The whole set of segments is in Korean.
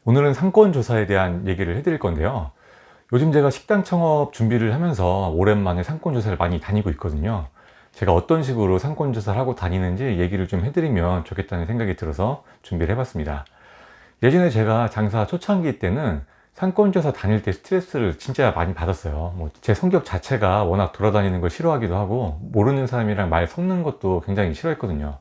오늘은 상권조사에 대한 얘기를 해드릴 건데요. 요즘 제가 식당 창업 준비를 하면서 오랜만에 상권조사를 많이 다니고 있거든요. 제가 어떤 식으로 상권조사를 하고 다니는지 얘기를 좀 해드리면 좋겠다는 생각이 들어서 준비를 해봤습니다. 예전에 제가 장사 초창기 때는 상권조사 다닐 때 스트레스를 진짜 많이 받았어요. 제 성격 자체가 워낙 돌아다니는 걸 싫어하기도 하고 모르는 사람이랑 말 섞는 것도 굉장히 싫어했거든요.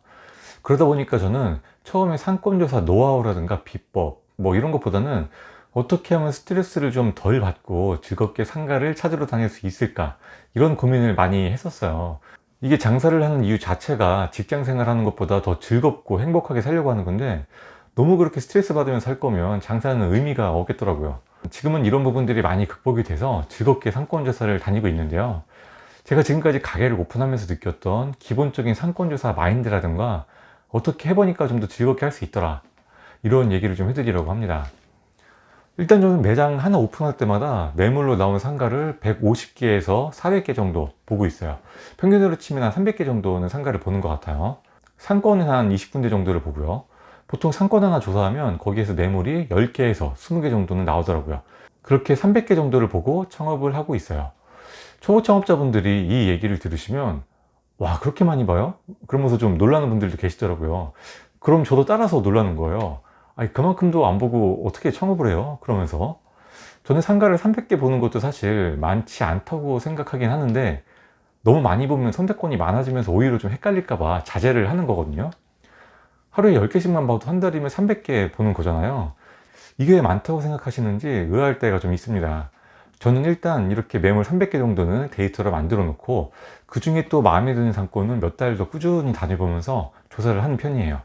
그러다 보니까 저는 처음에 상권조사 노하우라든가 비법 이런 것보다는 어떻게 하면 스트레스를 좀 덜 받고 즐겁게 상가를 찾으러 다닐 수 있을까, 이런 고민을 많이 했었어요. 이게 장사를 하는 이유 자체가 직장 생활하는 것보다 더 즐겁고 행복하게 살려고 하는 건데, 너무 그렇게 스트레스 받으면서 할 거면 장사는 의미가 없겠더라고요. 지금은 이런 부분들이 많이 극복이 돼서 즐겁게 상권조사를 다니고 있는데요. 제가 지금까지 가게를 오픈하면서 느꼈던 기본적인 상권조사 마인드라든가 어떻게 해보니까 좀 더 즐겁게 할 수 있더라, 이런 얘기를 좀 해드리려고 합니다. 일단 저는 매장 하나 오픈할 때마다 매물로 나오는 상가를 150개에서 400개 정도 보고 있어요. 평균으로 치면 한 300개 정도는 상가를 보는 것 같아요. 상권은 한 20군데 정도를 보고요. 보통 상권 하나 조사하면 거기에서 매물이 10개에서 20개 정도는 나오더라고요. 그렇게 300개 정도를 보고 창업을 하고 있어요. 초보 창업자분들이 이 얘기를 들으시면 와, 그렇게 많이 봐요? 그러면서 좀 놀라는 분들도 계시더라고요. 그럼 저도 따라서 놀라는 거예요. 아니, 그만큼도 안 보고 어떻게 창업을 해요? 그러면서 저는 상가를 300개 보는 것도 사실 많지 않다고 생각하긴 하는데, 너무 많이 보면 선택권이 많아지면서 오히려 좀 헷갈릴까 봐 자제를 하는 거거든요. 하루에 10개씩만 봐도 한 달이면 300개 보는 거잖아요. 이게 많다고 생각하시는지 의아할 때가 좀 있습니다. 저는 일단 이렇게 매물 300개 정도는 데이터를 만들어 놓고, 그 중에 또 마음에 드는 상권은 몇 달 더 꾸준히 다녀보면서 조사를 하는 편이에요.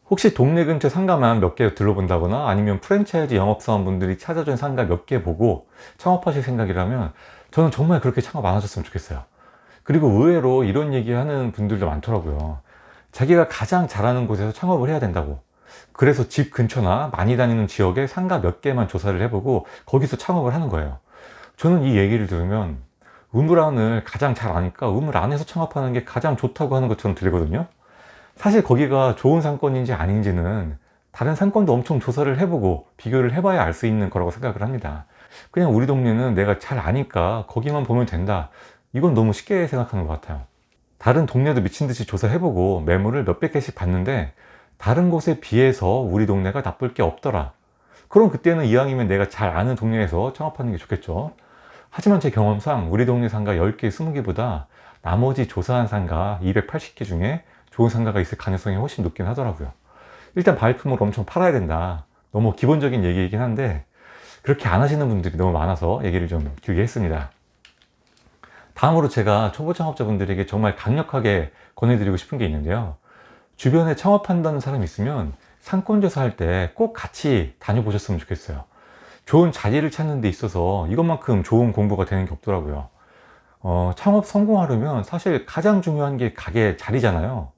혹시 동네 근처 상가만 몇 개 들러본다거나 아니면 프랜차이즈 영업사원분들이 찾아준 상가 몇 개 보고 창업하실 생각이라면 저는 정말 그렇게 창업 안 하셨으면 좋겠어요. 그리고 의외로 이런 얘기하는 분들도 많더라고요. 자기가 가장 잘하는 곳에서 창업을 해야 된다고. 그래서 집 근처나 많이 다니는 지역에 상가 몇 개만 조사를 해보고 거기서 창업을 하는 거예요. 저는 이 얘기를 들으면 우물안을 가장 잘 아니까 우물 안에서 창업하는 게 가장 좋다고 하는 것처럼 들리거든요. 사실 거기가 좋은 상권인지 아닌지는 다른 상권도 엄청 조사를 해보고 비교를 해봐야 알 수 있는 거라고 생각을 합니다. 그냥 우리 동네는 내가 잘 아니까 거기만 보면 된다, 이건 너무 쉽게 생각하는 것 같아요. 다른 동네도 미친듯이 조사해보고 매물을 몇백 개씩 봤는데 다른 곳에 비해서 우리 동네가 나쁠 게 없더라, 그럼 그때는 이왕이면 내가 잘 아는 동네에서 창업하는 게 좋겠죠. 하지만 제 경험상 우리 동네 상가 10개, 20개보다 나머지 조사한 상가 280개 중에 좋은 상가가 있을 가능성이 훨씬 높긴 하더라고요. 일단 발품을 엄청 팔아야 된다, 너무 기본적인 얘기이긴 한데 그렇게 안 하시는 분들이 너무 많아서 얘기를 좀 길게 했습니다. 다음으로 제가 초보 창업자분들에게 정말 강력하게 권해드리고 싶은 게 있는데요. 주변에 창업한다는 사람이 있으면 상권조사 할 때 꼭 같이 다녀보셨으면 좋겠어요. 좋은 자리를 찾는 데 있어서 이것만큼 좋은 공부가 되는 게 없더라고요. 창업 성공하려면 사실 가장 중요한 게 가게 자리잖아요.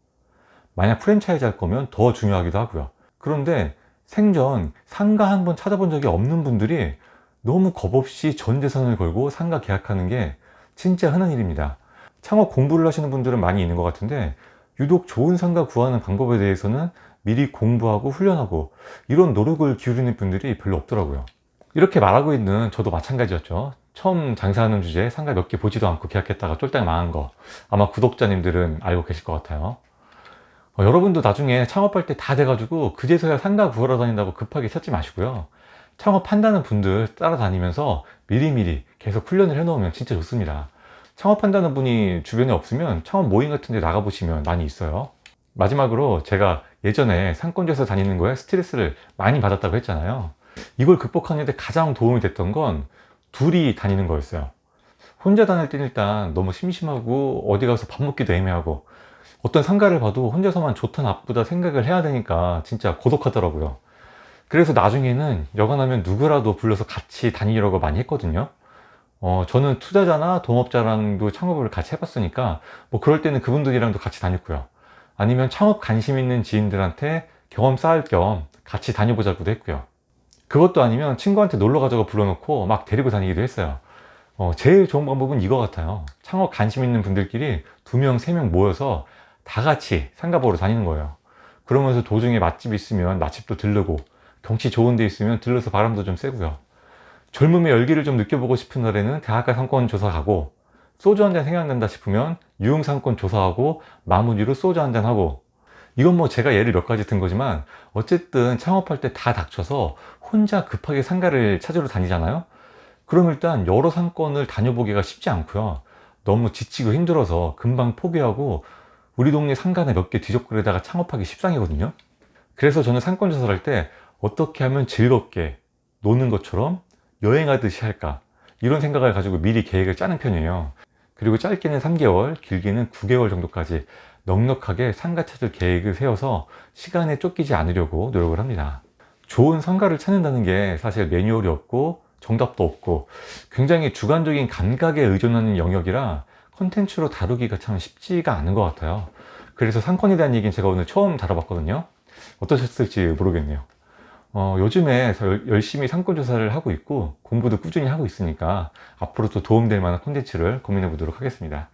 만약 프랜차이즈 할 거면 더 중요하기도 하고요. 그런데 생전 상가 한 번 찾아본 적이 없는 분들이 너무 겁없이 전 재산을 걸고 상가 계약하는 게 진짜 흔한 일입니다. 창업 공부를 하시는 분들은 많이 있는 것 같은데 유독 좋은 상가 구하는 방법에 대해서는 미리 공부하고 훈련하고 이런 노력을 기울이는 분들이 별로 없더라고요. 이렇게 말하고 있는 저도 마찬가지였죠. 처음 장사하는 주제에 상가 몇 개 보지도 않고 계약했다가 쫄딱 망한 거 아마 구독자님들은 알고 계실 것 같아요. 여러분도 나중에 창업할 때 다 돼가지고 그제서야 상가 구하러 다닌다고 급하게 찾지 마시고요. 창업한다는 분들 따라다니면서 미리미리 계속 훈련을 해놓으면 진짜 좋습니다. 창업한다는 분이 주변에 없으면 창업 모임 같은 데 나가보시면 많이 있어요. 마지막으로 제가 예전에 상권조사 다니는 거에 스트레스를 많이 받았다고 했잖아요. 이걸 극복하는 데 가장 도움이 됐던 건 둘이 다니는 거였어요. 혼자 다닐 땐 일단 너무 심심하고 어디 가서 밥 먹기도 애매하고 어떤 상가를 봐도 혼자서만 좋다 나쁘다 생각을 해야 되니까 진짜 고독하더라고요. 그래서 나중에는 여간하면 누구라도 불러서 같이 다니려고 많이 했거든요. 저는 투자자나 동업자랑도 창업을 같이 해봤으니까 그럴 때는 그분들이랑도 같이 다녔고요. 아니면 창업 관심 있는 지인들한테 경험 쌓을 겸 같이 다녀보자고도 했고요. 그것도 아니면 친구한테 놀러 가자고 불러놓고 막 데리고 다니기도 했어요. 제일 좋은 방법은 이거 같아요. 창업 관심 있는 분들끼리 2명, 3명 모여서 다 같이 상가 보러 다니는 거예요. 그러면서 도중에 맛집 있으면 맛집도 들르고 경치 좋은 데 있으면 들러서 바람도 좀 쐬고요. 젊음의 열기를 좀 느껴보고 싶은 날에는 대학가 상권 조사 가고, 소주 한잔 생각난다 싶으면 유흥 상권 조사하고 마무리로 소주 한잔 하고. 이건 뭐 제가 예를 몇 가지 든 거지만 어쨌든 창업할 때 다 닥쳐서 혼자 급하게 상가를 찾으러 다니잖아요. 그럼 일단 여러 상권을 다녀보기가 쉽지 않고요. 너무 지치고 힘들어서 금방 포기하고 우리 동네 상가나 몇 개 뒤적거리다가 창업하기 십상이거든요. 그래서 저는 상권 조사를 할 때 어떻게 하면 즐겁게 노는 것처럼 여행하듯이 할까, 이런 생각을 가지고 미리 계획을 짜는 편이에요. 그리고 짧게는 3개월, 길게는 9개월 정도까지 넉넉하게 상가 찾을 계획을 세워서 시간에 쫓기지 않으려고 노력을 합니다. 좋은 상가를 찾는다는 게 사실 매뉴얼이 없고 정답도 없고 굉장히 주관적인 감각에 의존하는 영역이라 컨텐츠로 다루기가 참 쉽지가 않은 것 같아요. 그래서 상권에 대한 얘기는 제가 오늘 처음 다뤄봤거든요. 어떠셨을지 모르겠네요. 요즘에 열심히 상권 조사를 하고 있고 공부도 꾸준히 하고 있으니까 앞으로도 도움될 만한 콘텐츠를 고민해 보도록 하겠습니다.